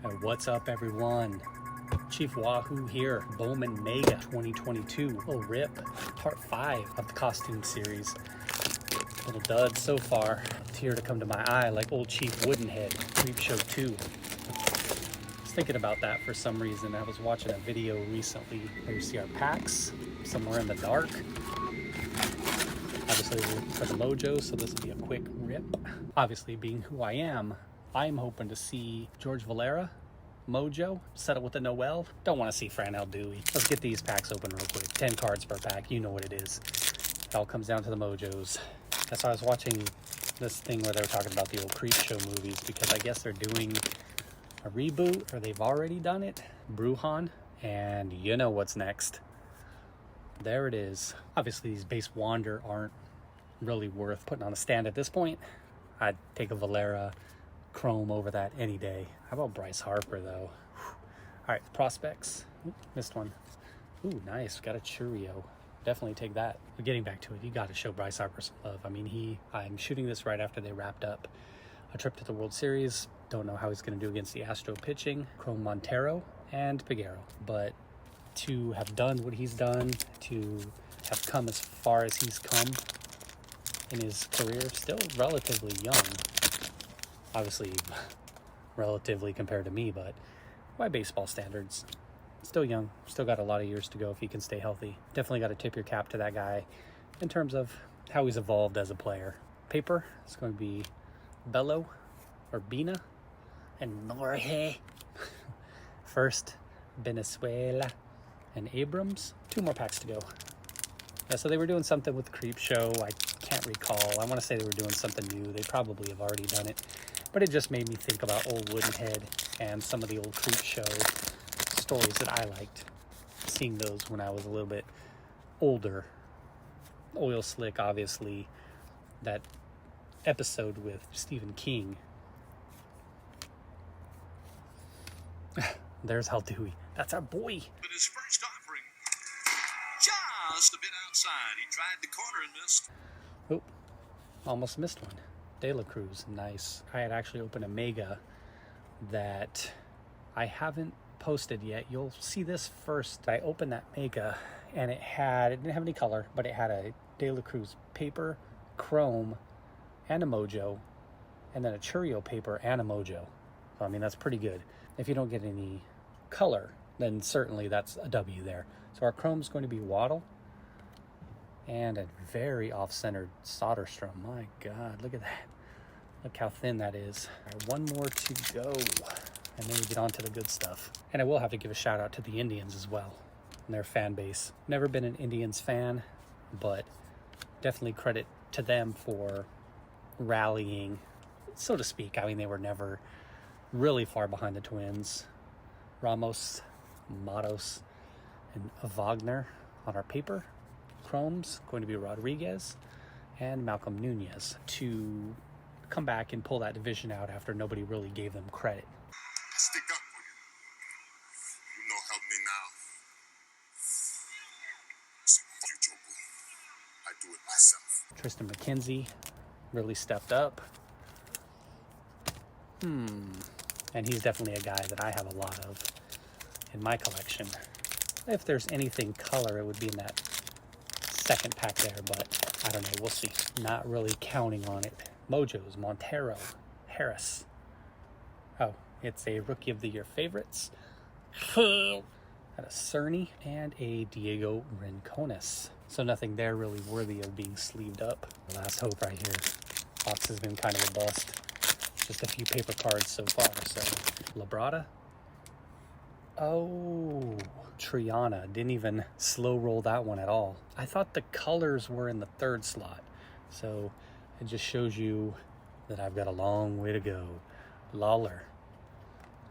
What's up, everyone? Chief Wahoo here, Bowman Mega 2022. Little rip, part 5 of the costume series. Little dud so far. Tear to come to my eye like old Chief Woodenhead, Creep Show 2. I was thinking about that for some reason. I was watching a video recently where you see our packs somewhere in the dark. Obviously for the Mojo, so this will be a quick rip. Obviously, being who I am, I'm hoping to see George Valera, Mojo, settle with the Noel. Don't want to see Franel Dewey. Let's get these packs open real quick. 10 cards per pack, you know what it is. It all comes down to the Mojos. That's why I was watching this thing where they were talking about the old Creep Show movies, because I guess they're doing a reboot, or they've already done it. Bruhan, and you know what's next. There it is. Obviously, these base Wander aren't really worth putting on a stand at this point. I'd take a Valera Chrome over that any day. How about Bryce Harper, though? All right, prospects. Ooh, missed one. Ooh, nice. Got a Chourio. Definitely take that. But getting back to it, you got to show Bryce Harper some love. I mean, I'm shooting this right after they wrapped up a trip to the World Series. Don't know how he's going to do against the Astro pitching. Chrome Montero and Peguero. But to have done what he's done, to have come as far as he's come in his career, still relatively young. Obviously, relatively compared to me, but by baseball standards, still young. Still got a lot of years to go if he can stay healthy. Definitely got to tip your cap to that guy in terms of how he's evolved as a player. Paper, it's going to be Bello or Bina and Norge. First, Venezuela and Abrams. 2 more packs to go. Yeah, so they were doing something with Creep Show. I can't recall. I want to say they were doing something new. They probably have already done it. But it just made me think about old Woodenhead and some of the old Creep Show stories that I liked. Seeing those when I was a little bit older. Oil Slick, obviously. That episode with Stephen King. There's Hal Dewey. That's our boy. But his first offering, just a bit outside. He tried the corner and missed. Oh, almost missed one. De La Cruz, nice. I had actually opened a Mega that I haven't posted yet. You'll see this first. I opened that Mega and it didn't have any color, but it had a De La Cruz paper, Chrome, and a Mojo, and then a Chourio paper and a Mojo. So, I mean, that's pretty good. If you don't get any color, then certainly that's a W there. So our Chrome's going to be Waddle and a very off-centered Soderstrom. My God, look at that. Look how thin that is. All right, 1 more to go, and then we get on to the good stuff. And I will have to give a shout out to the Indians as well and their fan base. Never been an Indians fan, but definitely credit to them for rallying, so to speak. I mean, they were never really far behind the Twins. Ramos, Matos, and Wagner on our paper. Chrome's going to be Rodriguez and Malcolm Nunez to come back and pull that division out after nobody really gave them credit. Stick up for you. You know, help me now. I do it myself. Tristan McKenzie really stepped up. And he's definitely a guy that I have a lot of in my collection. If there's anything color, it would be in that second pack there, but I don't know, we'll see. Not really counting on it. Mojos, Montero, Harris. Oh, it's a Rookie of the Year favorites. Got a Cerny and a Diego Rincones. So nothing there really worthy of being sleeved up. Last hope right here. Box has been kind of a bust. Just a few paper cards so far. So Labrada. Oh, Triana. Didn't even slow roll that one at all. I thought the colors were in the 3rd slot. So it just shows you that I've got a long way to go. Lawler.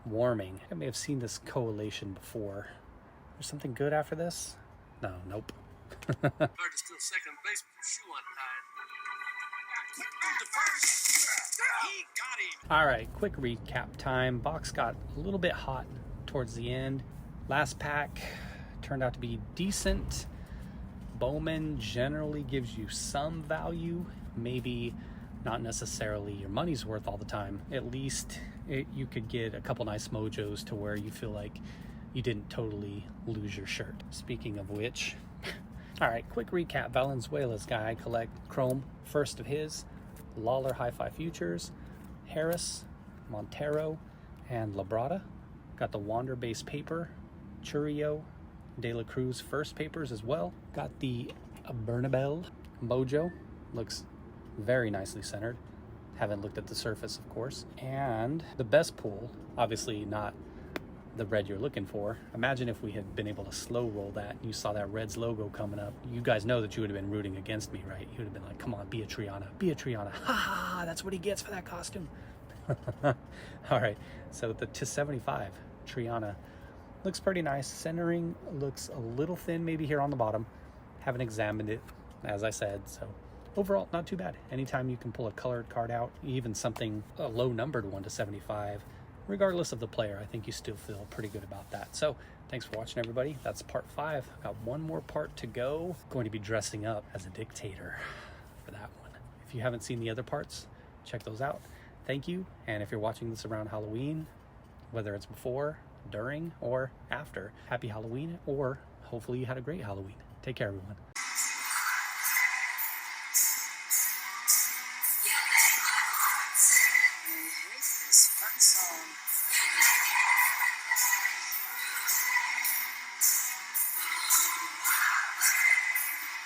Warming. I may have seen this collation before. There's something good after this? No, nope. Hard to steal second base with your shoe untied. To first. He got him. All right, quick recap time. Box got a little bit hot towards the end. Last pack turned out to be decent. Bowman generally gives you some value, maybe not necessarily your money's worth all the time, at least you could get a couple nice mojos to where you feel like you didn't totally lose your shirt. Speaking of which, all right, quick recap. Valenzuela's guy collect Chrome, first of his, Lawler Hi-Fi Futures, Harris, Montero, and Labrada. Got the Wander base paper, Chourio, De La Cruz first papers as well. Got the Bernabel Mojo, looks very nicely centered. Haven't looked at the surface, of course. And the best pull, obviously not the red you're looking for. Imagine if we had been able to slow roll that and you saw that Reds logo coming up. You guys know that you would have been rooting against me, right? You would have been like, come on, be a Triana, be a Triana. Ha ha, that's what he gets for that costume. All right, so the 275 Triana looks pretty nice. Centering looks a little thin maybe here on the bottom. Haven't examined it, as I said, so overall not too bad. Anytime you can pull a colored card out, even something a low numbered 1 to 75, regardless of the player, I think you still feel pretty good about that. So thanks for watching, everybody. That's part 5. Got one more part to go. Going to be dressing up as a dictator for that one. If you haven't seen the other parts, check those out. Thank you. And if you're watching this around Halloween, whether it's before, during, or after, happy Halloween, or hopefully you had a great Halloween. Take care, everyone. I hate this fun song.